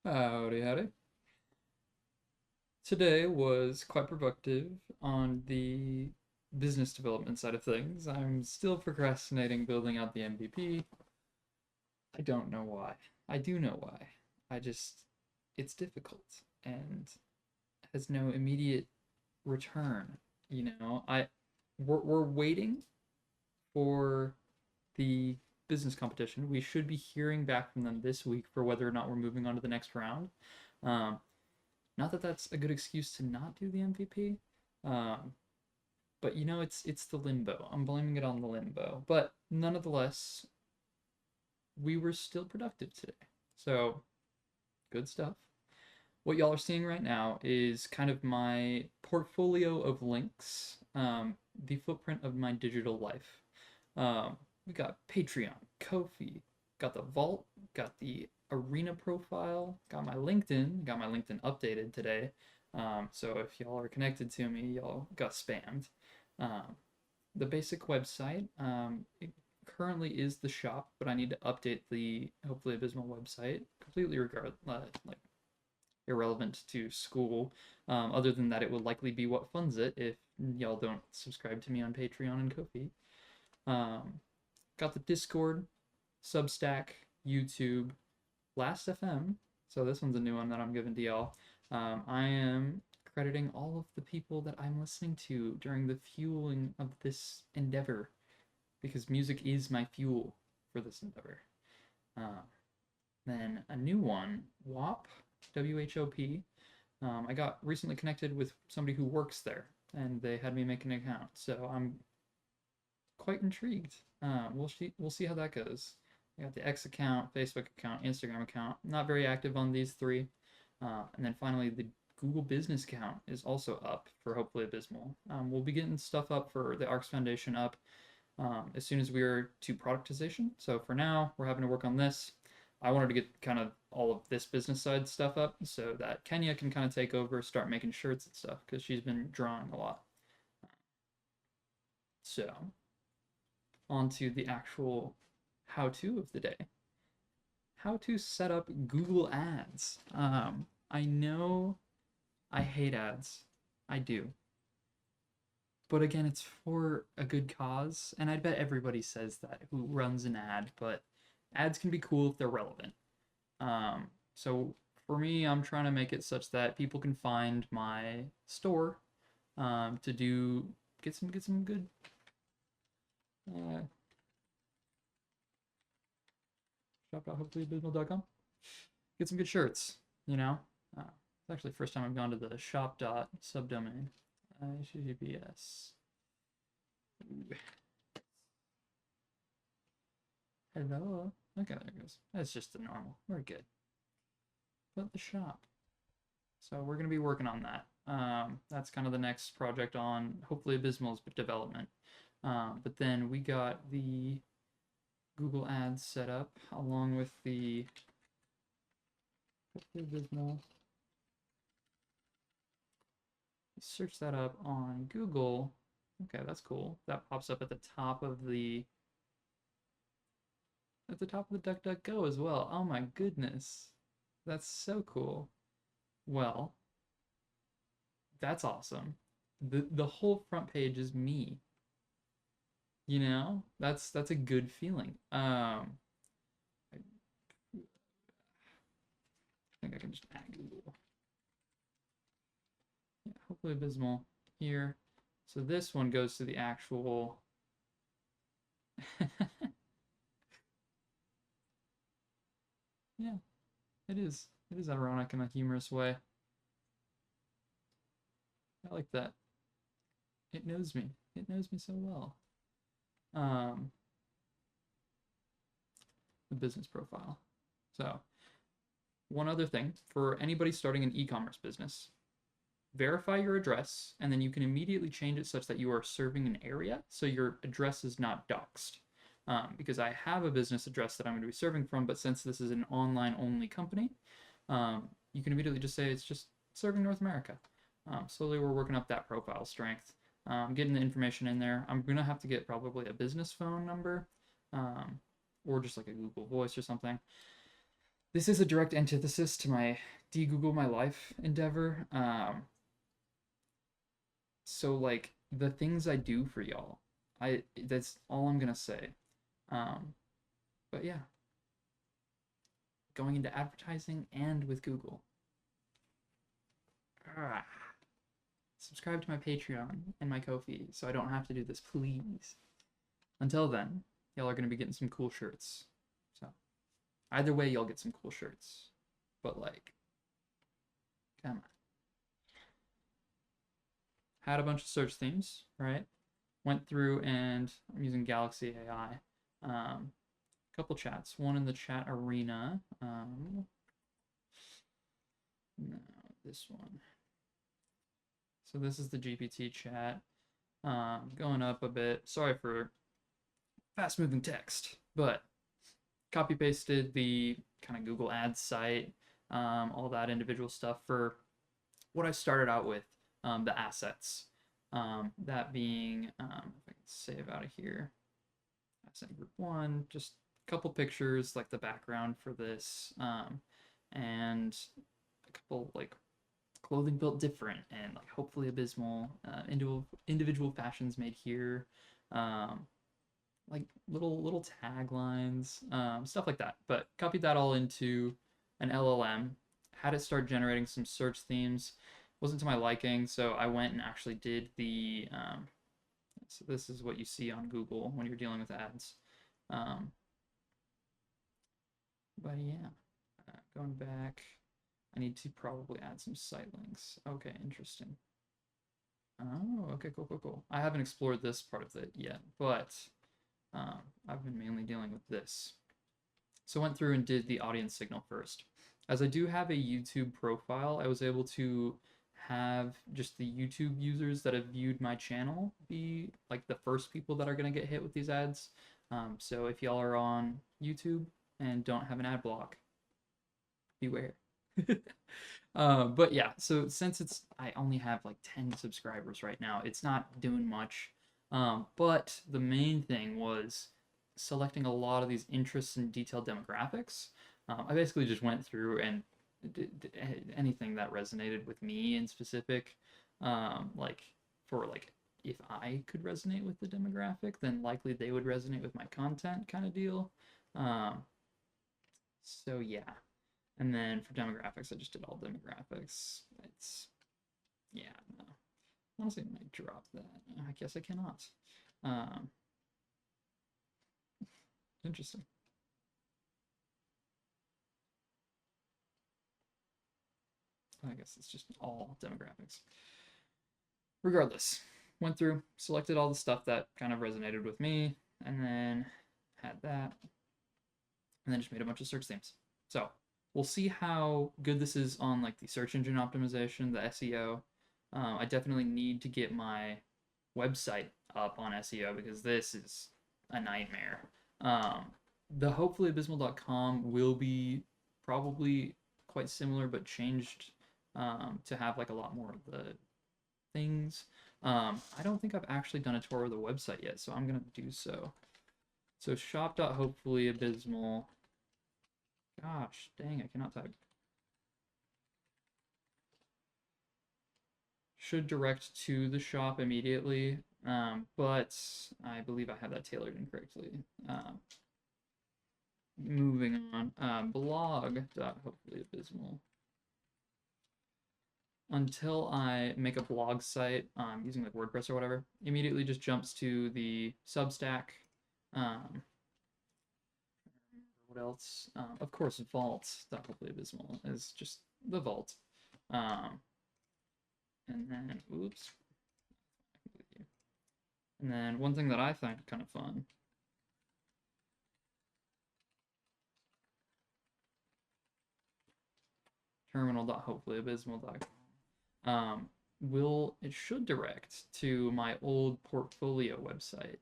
Howdy, howdy. Today was quite productive on the business development side of things. I'm still procrastinating building out the MVP. I don't know why. I do know why. I just, it's difficult and has no immediate return. We're waiting for the business competition. We should be hearing back from them this week for whether or not we're moving on to the next round. Um, Not that that's a good excuse to not do the MVP, um, but it's the limbo. I'm blaming it on the limbo. But nonetheless, we were still productive today. So good stuff. What y'all are seeing right now is kind of my portfolio of links, the footprint of my digital life. We got Patreon, Ko-fi, got the Vault, got the Arena profile, got my LinkedIn updated today. So if y'all are connected to me, y'all got spammed. Um, the basic website, it currently is the shop, but I need to update the hopefully abysmal website. Completely like irrelevant to SCOOL. Other than that, it will likely be what funds it if y'all don't subscribe to me on Patreon and Ko-fi. Um, got the Discord, Substack, YouTube, Last FM. So this one's a new one that I'm giving to y'all. I am crediting all of the people that I'm listening to during the fueling of this endeavor because music is my fuel for this endeavor. Uh, then a new one, WOP, WHOP. I got recently connected with somebody who works there, and they had me make an account. So I'm quite intrigued. We'll see how that goes. I got the X account, Facebook account, Instagram account. Not very active on these three. And then finally, the Google Business account is also up for hopefully Abysmal. We'll be getting stuff up for the ARCS Foundation up as soon as we are to productization. So for now, we're having to work on this. I wanted to get kind of all of this business side stuff up so that Kenya can kind of take over, start making shirts and stuff because she's been drawing a lot. So onto the actual how-to of the day. How to set up Google Ads. I know I hate ads. I do. But again, it's for a good cause, and I bet everybody says that who runs an ad, but ads can be cool if they're relevant. So for me, I'm trying to make it such that people can find my store to get some good uh, shop.hopefullyabysmal.com. Get some good shirts, you know? It's actually the first time I've gone to the shop.subdomain. HTTPS. Hello. Okay, there it goes. That's just the normal. We're good. But the shop. So we're going to be working on that. That's kind of the next project on hopefully Abysmal's development. But then we got the Google Ads set up along with the hopefully Abysmal. Search that up on Google. Okay, that's cool. That pops up at the top of the DuckDuckGo as well. Oh my goodness. That's so cool. Well, that's awesome. The whole front page is me. That's a good feeling. I think I can just add Google. Yeah, hopefully Abysmal here. So this one goes to the actual yeah, it is. It is ironic in a humorous way. I like that. It knows me. It knows me so well. Um, the business profile. So, one other thing for anybody starting an e-commerce business, verify your address, and then you can immediately change it such that you are serving an area, so your address is not doxed. Because I have a business address that I'm going to be serving from, but since this is an online-only company, you can immediately just say it's just serving North America. Slowly we're working up that profile strength, getting the information in there. I'm going to have to get probably a business phone number, or just like a Google Voice or something. this is a direct antithesis to my de-Google my life endeavor. So like the things I do for y'all, that's all I'm gonna say. Um, but yeah, going into advertising and with Google. Ah, subscribe to my Patreon and my Ko-fi so I don't have to do this, please. Until then, y'all are gonna be getting some cool shirts. So either way, y'all get some cool shirts. But like, come on. Had a bunch of search themes, right? Went through and I'm using Galaxy AI. Couple chats. One in the chat arena. No, this one. So this is the GPT chat. Going up a bit. Sorry for fast moving text, but copy pasted the kind of Google Ads site, all that individual stuff for what I started out with, the assets. That being, if I can save out of here, asset group one, just a couple pictures, like the background for this, and a couple like clothing built different and like hopefully abysmal, individual fashions made here, like little taglines, stuff like that. But copied that all into an LLM, had it start generating some search themes. Wasn't to my liking, so I went and actually did the. So this is what you see on Google when you're dealing with ads. But yeah, going back, I need to probably add some site links. Okay, interesting. Oh, okay, cool. I haven't explored this part of it yet, but I've been mainly dealing with this. So I went through and did the audience signal first. As I do have a YouTube profile, I was able to have just the YouTube users that have viewed my channel be like the first people that are going to get hit with these ads. So if y'all are on YouTube and don't have an ad block, beware. But yeah, so since I only have like 10 subscribers right now, it's not doing much. But the main thing was selecting a lot of these interests and detailed demographics. I basically just went through and did anything that resonated with me in specific, like for like if I could resonate with the demographic, then likely they would resonate with my content kind of deal. Um, so yeah. And then for demographics, I just did all demographics. It's, yeah, no. Honestly, I might drop that. I guess I cannot. Um, Interesting. I guess it's just all demographics. Regardless, went through, selected all the stuff that kind of resonated with me, and then had that, and then just made a bunch of search themes. So we'll see how good this is on like the search engine optimization, the SEO. I definitely need to get my website up on SEO because this is a nightmare. The hopefullyabysmal.com will be probably quite similar but changed to have like a lot more of the things. I don't think I've actually done a tour of the website yet, so I'm gonna do so. So shop.hopefullyabysmal. Gosh, dang, I cannot type. Should direct to the shop immediately, but I believe I have that tailored incorrectly. Moving on, blog.hopefullyabysmal. Until I make a blog site using like WordPress or whatever, immediately just jumps to the Substack. What else? Of course, vault.hopefullyabysmal is just the vault. And then, oops. And then one thing that I find kind of fun. Terminal.hopefullyabysmal.com. It should direct to my old portfolio website,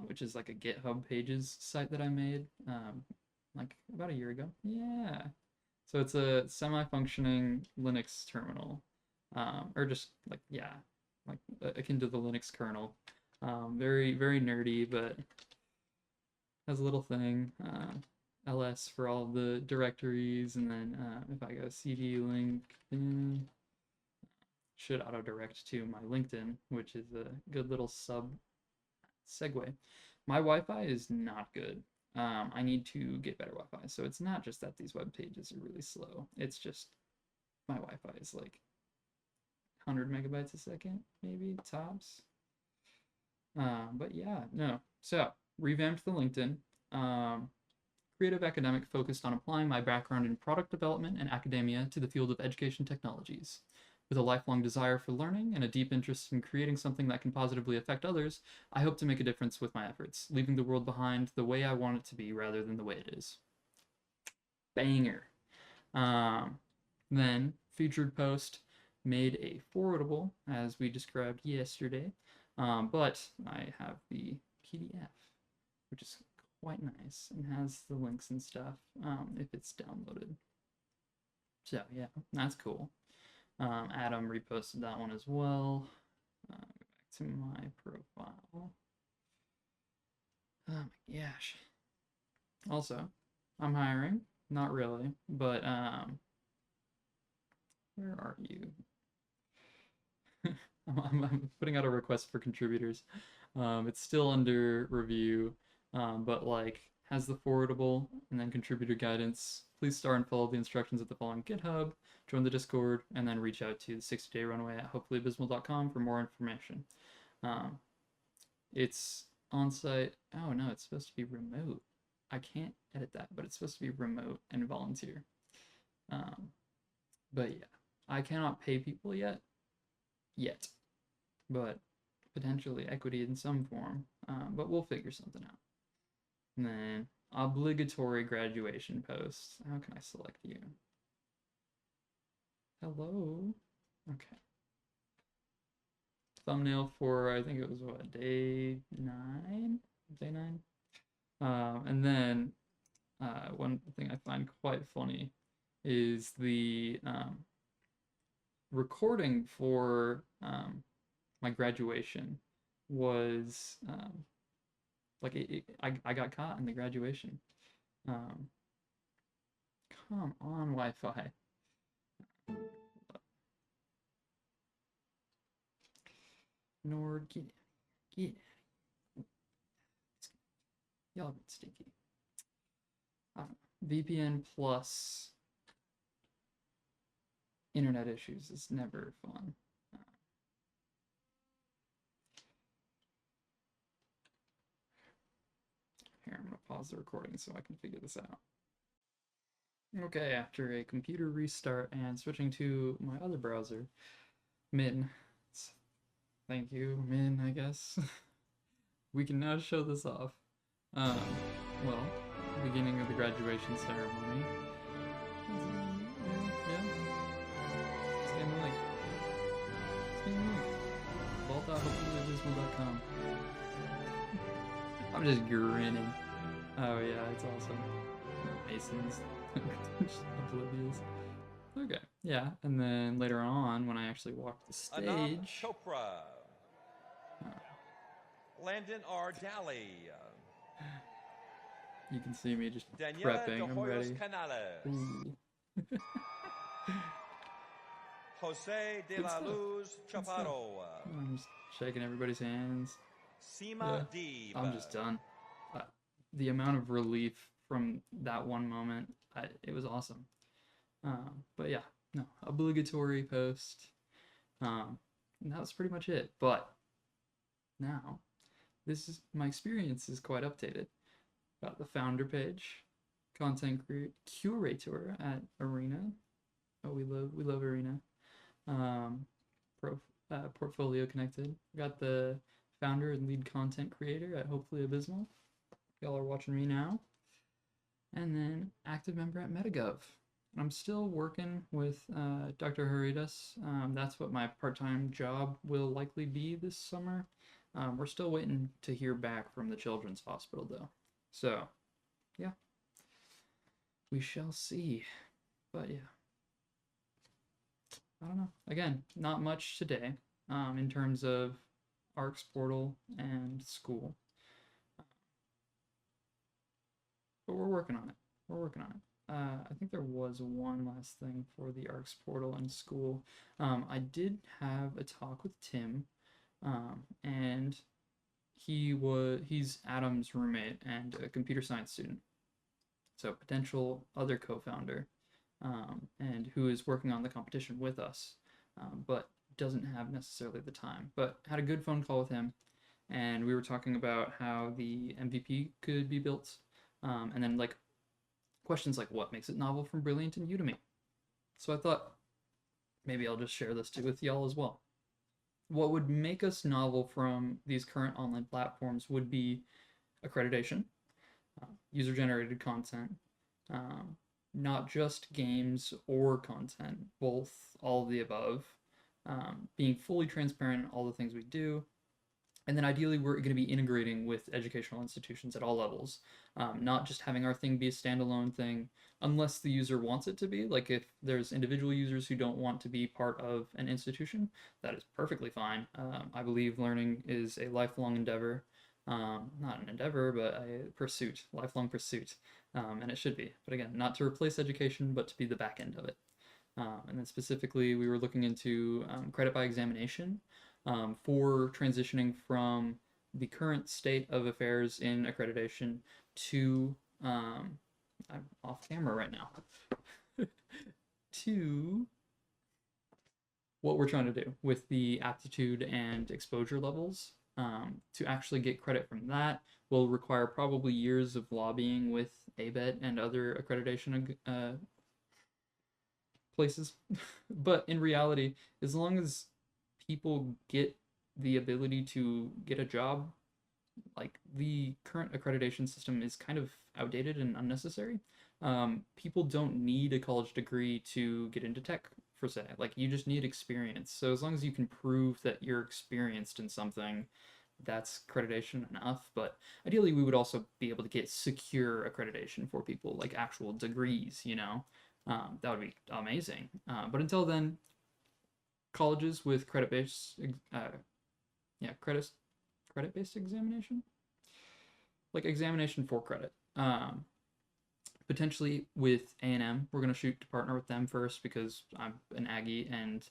which is like a GitHub Pages site that I made like about a year ago. Yeah. So it's a semi-functioning Linux terminal, or just like, yeah, like akin to the Linux kernel. Very nerdy, but has a little thing. ls for all the directories, and then if I go cd link, should auto direct to my LinkedIn, which is a good little segue. My Wi-Fi is not good. I need to get better Wi-Fi. So it's not just that these web pages are really slow. It's just my Wi-Fi is like 100 megabytes a second, maybe tops. But yeah, no. So revamped the LinkedIn. Creative academic focused on applying my background in product development and academia to the field of education technologies. With a lifelong desire for learning and a deep interest in creating something that can positively affect others, I hope to make a difference with my efforts, leaving the world behind the way I want it to be rather than the way it is. Banger. Then, featured post made a forwardable, as we described yesterday, but I have the PDF, which is quite nice and has the links and stuff if it's downloaded. So, yeah, that's cool. Adam reposted that one as well. Go back to my profile. Oh my gosh. Also, I'm hiring. Not really, but where are you? I'm putting out a request for contributors. It's still under review, but like has the forwardable and then contributor guidance. Please start and follow the instructions at the following GitHub, join the Discord, and then reach out to the 60-day runway at hopefullyabysmal.com for more information. It's on site. Oh no, it's supposed to be remote. I can't edit that, but it's supposed to be remote and volunteer. But yeah, I cannot pay people yet, but potentially equity in some form. But we'll figure something out. And then obligatory graduation posts. How can I select you? Hello. Okay. Thumbnail for, I think it was what, day 9? Day 9? And then one thing I find quite funny is the recording for my graduation was like I got caught in the graduation. Come on, Wi-Fi. Nord, get y'all been stinky. VPN plus internet issues is never fun. Here, I'm gonna pause the recording so I can figure this out. Okay, after a computer restart and switching to my other browser, Min. Thank you, Min, I guess. We can now show this off. Well, beginning of the graduation ceremony. Yeah. Scan the link. Scan the link. vault.hopefullyabysmal.com. I'm just grinning. Oh yeah, it's awesome. Masons. Just oblivious. Okay, yeah, and then later on, when I actually walked the stage... Chopra. Landon R. Daly. You can see me just Daniela prepping, de I'm Hoyos ready. Canales. Ooh. Jose de Good la stuff. Luz Good stuff. Chaparro. I'm just shaking everybody's hands. Sima Deeb. I'm just done. The amount of relief from that one moment, it was awesome. But yeah, no, obligatory post. And that was pretty much it. But now, my experience is quite updated. Got the founder page, content curator at Arena. Oh, we love Arena. Portfolio connected. Got the founder and lead content creator at Hopefully Abysmal. Y'all are watching me now. And then active member at MetaGov. I'm still working with Dr. Haridas. That's what my part-time job will likely be this summer. We're still waiting to hear back from the Children's Hospital, though. So, yeah. We shall see. But, yeah. I don't know. Again, not much today in terms of ARCS portal and school. But we're working on it. we're working on it. I think there was one last thing for the ARCS portal in SCOOL. I did have a talk with Tim, and he's Adam's roommate and a computer science student, so potential other co-founder, and who is working on the competition with us, but doesn't have necessarily the time. But had a good phone call with him, and we were talking about how the MVP could be built, and then like questions like what makes it novel from Brilliant and Udemy. So I thought maybe I'll just share this too with y'all as well. What would make us novel from these current online platforms would be accreditation, user-generated content, not just games or content, both, all of the above, being fully transparent in all the things we do, and then ideally we're going to be integrating with educational institutions at all levels, not just having our thing be a standalone thing unless the user wants it to be. Like if there's individual users who don't want to be part of an institution, that is perfectly fine. I believe learning is a lifelong endeavor. Not an endeavor, but a pursuit, lifelong pursuit, and it should be. But again, not to replace education, but to be the back end of it. And then specifically, we were looking into credit by examination, for transitioning from the current state of affairs in accreditation to, I'm off camera right now, to what we're trying to do with the aptitude and exposure levels. To actually get credit from that will require probably years of lobbying with ABET and other accreditation places. But in reality, as long as people get the ability to get a job, like the current accreditation system is kind of outdated and unnecessary. People don't need a college degree to get into tech per se. Like you just need experience. So as long as you can prove that you're experienced in something, that's accreditation enough. But ideally, we would also be able to get secure accreditation for people, like actual degrees. That would be amazing. But until then, colleges with credit-based, credit-based examination, like examination for credit. Potentially with A&M, we're gonna shoot to partner with them first because I'm an Aggie and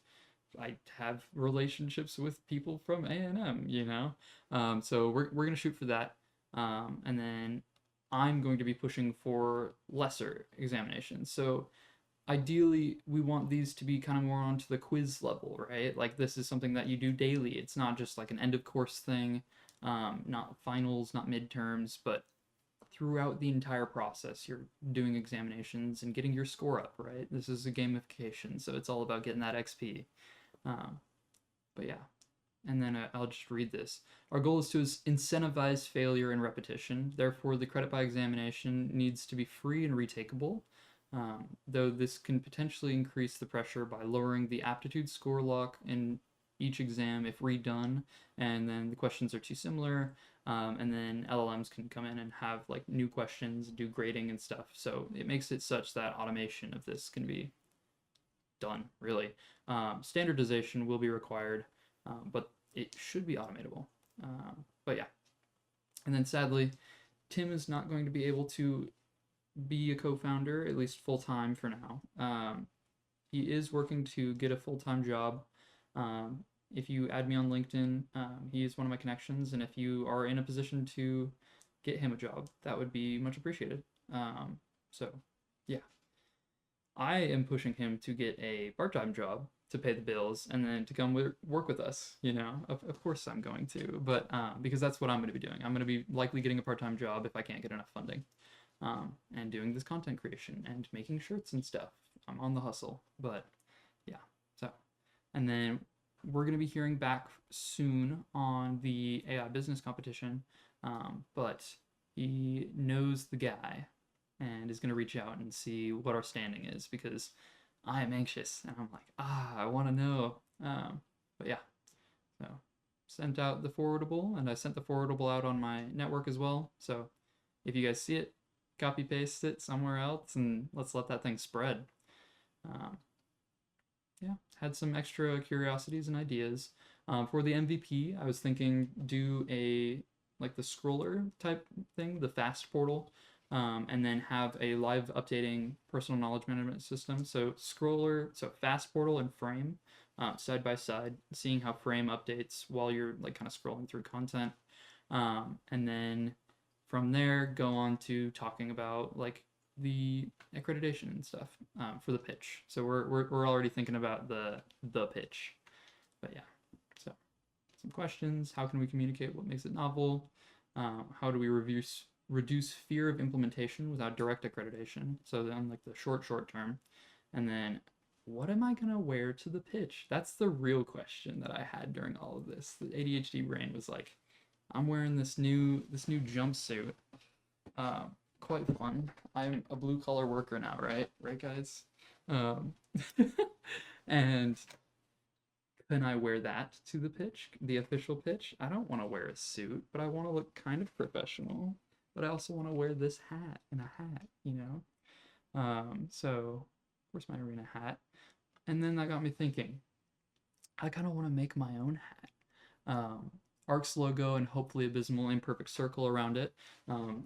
I have relationships with people from A&M, so we're gonna shoot for that, and then I'm going to be pushing for lesser examinations. So ideally we want these to be kind of more onto the quiz level, right? Like this is something that you do daily. It's not just like an end of course thing, not finals, not midterms, but throughout the entire process you're doing examinations and getting your score up, right? This is a gamification, so it's all about getting that XP. But yeah, and then I'll just read this. Our goal is to incentivize failure and repetition. Therefore, the credit by examination needs to be free and retakeable, though this can potentially increase the pressure by lowering the aptitude score lock in each exam if redone, and then the questions are too similar, and then LLMs can come in and have like new questions, do grading and stuff. So it makes it such that automation of this can be done, really. Standardization will be required, but it should be automatable. But yeah. And then sadly, Tim is not going to be able to be a co-founder, at least full-time for now. He is working to get a full-time job. If you add me on LinkedIn, he is one of my connections, and if you are in a position to get him a job, that would be much appreciated. So yeah. I am pushing him to get a part-time job to pay the bills and then to come work with us, Of course I'm going to, but because that's what I'm going to be doing. I'm going to be likely getting a part-time job if I can't get enough funding, and doing this content creation and making shirts and stuff. I'm on the hustle, but yeah. So, and then we're going to be hearing back soon on the AI business competition, but he knows the guy and is going to reach out and see what our standing is, because I am anxious and I'm like, I want to know. But yeah, so sent out the forwardable, and I sent the forwardable out on my network as well. So if you guys see it, copy paste it somewhere else and let's let that thing spread. Yeah, had some extra curiosities and ideas. For the MVP, I was thinking do a like the scroller type thing, the fast portal. and then have a live updating personal knowledge management system. So scroller, so fast portal and frame side by side, seeing how frame updates while you're like kind of scrolling through content. And then from there, go on to talking about like the accreditation and stuff for the pitch. So we're already thinking about the pitch. But yeah, so some questions. How can we communicate what makes it novel? How do we reduce fear of implementation without direct accreditation? So then like the short term. And then what am I gonna wear to the pitch? That's the real question that I had during all of this. The ADHD brain was like, I'm wearing this new jumpsuit. Quite fun. I'm a blue collar worker now, right? Right, guys? Um, and can I wear that to the pitch, the official pitch? I don't want to wear a suit, but I want to look kind of professional. But I also want to wear this hat and a hat, you know? So where's my arena hat? And then that got me thinking, I kind of want to make my own hat. ARC's logo and hopefully abysmal imperfect circle around it.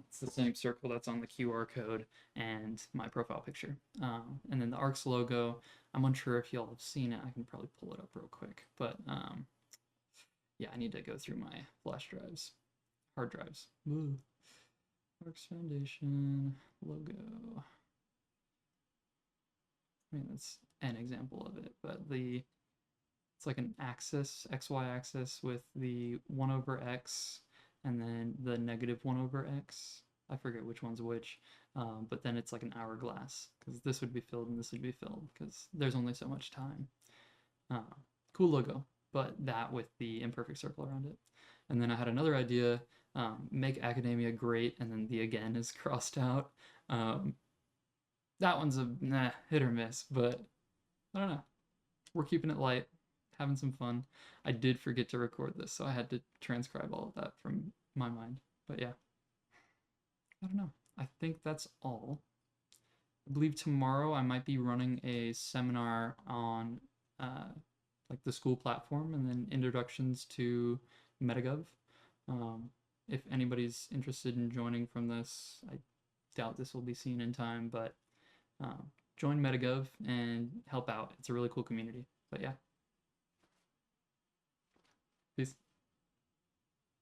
It's the same circle that's on the QR code and my profile picture. And then the ARC's logo, I'm unsure if y'all have seen it. I can probably pull it up real quick. But yeah, I need to go through my flash drives, hard drives. Ooh. ARC's Foundation logo. I mean, that's an example of it, but it's like an axis, XY axis with the 1 over X and then the negative 1 over X. I forget which one's which, but then it's like an hourglass because this would be filled and this would be filled because there's only so much time. Cool logo, but that with the imperfect circle around it. And then I had another idea, make academia great, and then the again is crossed out. That one's a hit or miss, but I don't know. We're keeping it light, having some fun. I did forget to record this, so I had to transcribe all of that from my mind. But yeah, I don't know. I think that's all. I believe tomorrow I might be running a seminar on like the SCOOL platform and then introductions to MetaGov. If anybody's interested in joining from this, I doubt this will be seen in time, but join MetaGov and help out. It's a really cool community. But yeah. Peace.